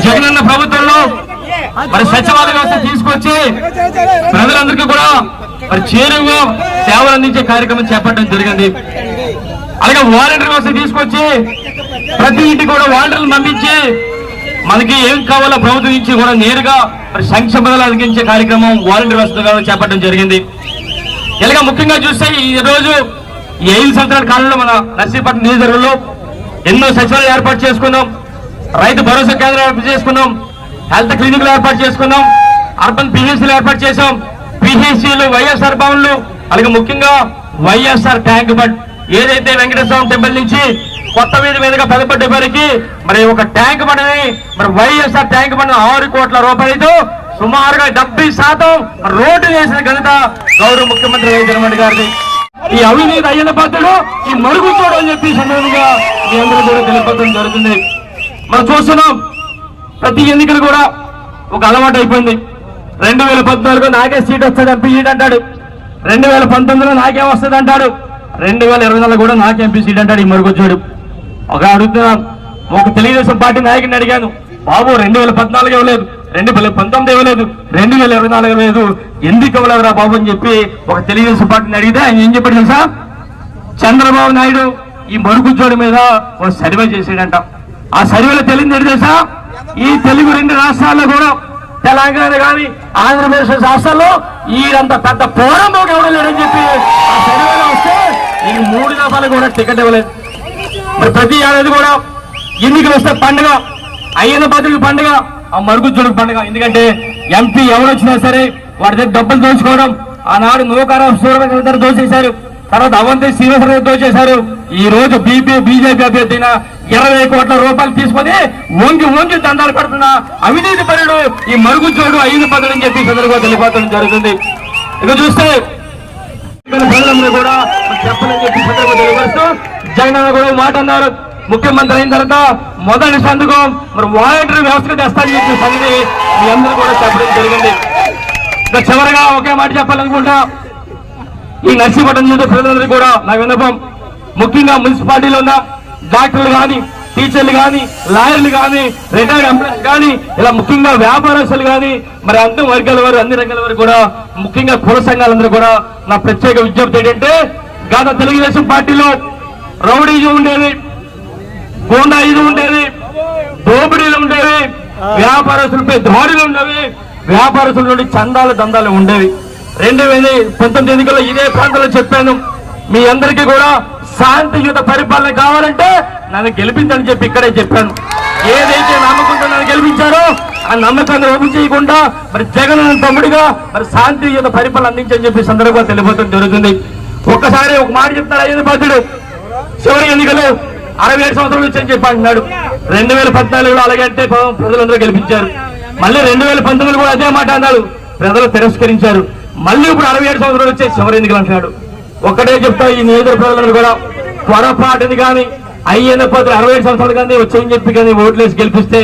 జగనన్న ప్రభుత్వంలో మరి సచివాలయ వ్యవస్థ తీసుకొచ్చి ప్రజలందరికీ కూడా మరి చేరువుగా సేవలు అందించే కార్యక్రమం చేపట్టడం జరిగింది. అలాగే వాలంటీర్ వ్యవస్థ తీసుకొచ్చి ప్రతి ఇంటికి కూడా వాలంటీర్లు పంపించి మనకి ఏం కావాలో ప్రభుత్వం నుంచి కూడా నేరుగా మరి సంక్షేమ పథకాలు అందించే కార్యక్రమం వాలంటీర్ వ్యవస్థ చేపట్టడం జరిగింది. ఇలాగ ముఖ్యంగా చూస్తే ఈ రోజు ఈ 5 సంవత్సరాల కాలంలో మన నర్సీపట్నం నియోజకవర్గంలో ఎన్నో సచివాలయాలు ఏర్పాటు చేసుకున్నాం, రైతు భరోసా కేంద్రాలు ఏర్పాటు చేసుకున్నాం, హెల్త్ క్లినిక్లు ఏర్పాటు చేసుకున్నాం, అర్బన్ పిహెచ్సీలు ఏర్పాటు చేశాం, పిహెచ్సీలు, వైఎస్ఆర్ భవన్లు, అలాగే ముఖ్యంగా వైఎస్ఆర్ ట్యాంక్ బండ్ ఏదైతే వెంకటేశ్వర టెంపుల్ నుంచి కొత్త వీధి మీదుగా పెదపడ్డ వరకు మరి ఒక ట్యాంక్ బండ్ని మరి వైఎస్ఆర్ ట్యాంక్ బండ్ 6 కోట్ల రూపాయలతో సుమారుగా 70% రోడ్డు వేసిన ఘనత గౌరవ ముఖ్యమంత్రి వైఎస్ జగన్మోహన్ రెడ్డి గారిది. ఈ అవినీతి అయ్యన పాత్రలు ఈ మరుగుతోడు అని చెప్పి సందర్భంగా మీ అందరూ కూడా తెలియపడడం జరుగుతుంది. మనం చూస్తున్నాం ప్రతి ఎన్నికలు కూడా ఒక అలవాటు అయిపోయింది. 2014 నాకే సీట్ వస్తుంది ఎంపీ సీట్ అంటాడు, 2019లో నాకేం వస్తుంది అంటాడు, 2024 కూడా నాకే ఎంపీ సీట్ అంటాడు ఈ మరుగుతోడు. ఒక అడుగుతున్నాను, ఒక తెలుగుదేశం పార్టీ నాయకుడిని అడిగాను, బాబు 2014 ఇవ్వలేదు, 2019 ఇవ్వలేదు, 2024 ఇవ్వలేదు, ఎందుకు ఇవ్వలేదురా బాబు అని చెప్పి ఒక తెలుగుదేశం పార్టీని అడిగితే ఆయన ఏం చెప్పాడు తెలుసా? చంద్రబాబు నాయుడు ఈ మరుగుజ్జోడి మీద ఒక సర్వే చేసాడంట. ఆ సర్వేలో తెలియదు తెలుసా? ఈ తెలుగు 2 రాష్ట్రాల్లో కూడా తెలంగాణ కానీ ఆంధ్రప్రదేశ్ రాష్ట్రాల్లో ఈడంత పెద్ద పోరాటం ఇవ్వలేడని చెప్పి ఆ సర్వేలో వస్తే ఈ 3 దఫాలు కూడా టికెట్ ఇవ్వలేదు. మరి ప్రతి ఏడాది కూడా ఎన్నికలు వస్తే పండుగ, అయ్యన బతుకు పండుగ, ఆ మరుగుజ్జోడికి పండుగ. ఎందుకంటే ఎంపీ ఎవరు వచ్చినా సరే వాడి దగ్గర డబ్బులు దోచుకోవడం, ఆనాడు నూకారావు సూర్యగారు దోచేశారు, తర్వాత అవంతి శ్రీనివాసరావు దోచేశారు. ఈ రోజు బీజేపీ అభ్యర్థి 20 కోట్ల రూపాయలు తీసుకొని వంగి దండాలు పడుతున్న అవినీతి పరుడు ఈ మరుగుజ్జోడు అయ్యన బతులు అని చెప్పి సందర్భంగా తెలియపడడం జరుగుతుంది. ఇక చూస్తే ప్రజలందరూ కూడా చెప్పాలని చెప్పి సందర్భంగా తెలియపరుస్తూ జగన్ కూడా మాట అన్నారు, ముఖ్యమంత్రి అయిన తర్వాత మొదటి సంతకం మరి వాలంటీర్ వ్యవస్థ తెస్తానని చెప్పి సంగతి మీ అందరూ కూడా చెప్పడం జరిగింది. ఇంకా చివరిగా ఒకే మాట చెప్పాలనుకుంటా, ఈ నర్సీపట్నం చూసే ప్రజలందరికీ కూడా నా విన్నపం, ముఖ్యంగా మున్సిపాలిటీలో ఉన్న డాక్టర్లు కానీ, టీచర్లు కానీ, లాయర్లు కానీ, రిటైర్డ్ ఎంప్లాయీస్ కానీ, ఇలా ముఖ్యంగా వ్యాపారస్తులు కానీ, మరి అన్ని వర్గాల వారు, అన్ని రంగాల వారు కూడా, ముఖ్యంగా కుల సంఘాలందరూ కూడా నా ప్రత్యేక విజ్ఞప్తి ఏంటంటే, గత తెలుగుదేశం పార్టీలో రౌడీజం ఉండేది, గూండాయిజం ఉండేది, దోపిడీలు ఉండేవి, వ్యాపారస్తులపై దాడులు ఉండేవి, వ్యాపారస్తుల నుండి చందాలు దందాలు ఉండేవి. 2019 ఎన్నికల్లో ఇదే ప్రాంతంలో చెప్పాను, మీ అందరికీ కూడా శాంతియుత పరిపాలన కావాలంటే నన్ను గెలిపించని చెప్పి ఇక్కడే చెప్పాను. ఏదైతే నమ్మకంతో నన్ను గెలిపించారో ఆ నమ్మకాన్ని ఓపెన్ చేయకుండా మరి జగన్ తమ్ముడిగా మరి శాంతియుత పరిపాలన అందించని చెప్పి సందర్భంగా తెలియబోవడం జరుగుతుంది. ఒక్కసారి ఒక మాట చెప్తారు అయ్యన బాధ్యుడు, చివరి ఎన్నికలు 67 సంవత్సరాలు వచ్చని చెప్పి అంటున్నాడు. 2014లో అలాగే అంటే ప్రజలందరూ గెలిపించారు. మళ్ళీ 2019 కూడా అదే మాట అన్నాడు, ప్రజలు తిరస్కరించారు. మళ్ళీ ఇప్పుడు 67 సంవత్సరాలు వచ్చే చివరి ఎన్నికలు అంటున్నాడు. ఒక్కటే చెప్తా, ఈ నియోజక ప్రజలను కూడా పొరపాటుని కానీ అయ్యన్న పద్ధతి 67 సంవత్సరాలు కానీ వచ్చని చెప్పి కానీ ఓట్లేసి గెలిపిస్తే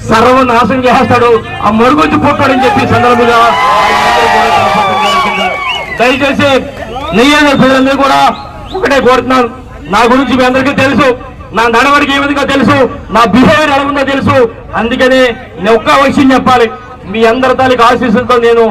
సర్వనాశనం చేస్తాడు, ఆ మరుగుజ్జు పుట్టాడని చెప్పి సందర్భంగా దయచేసి నియోజక ప్రజలందరూ కూడా ఒకటే కోరుతున్నాను, నా గురించి మీ అందరికీ తెలుసు, నా నడవడికి ఏ విధంగా తెలుసు, నా బిహేవియర్ ఎలా ఉందో తెలుసు. అందుకని నేను ఒక్క విషయం చెప్పాలి, మీ అందరి తాలూకు ఆశీస్సులతో నేను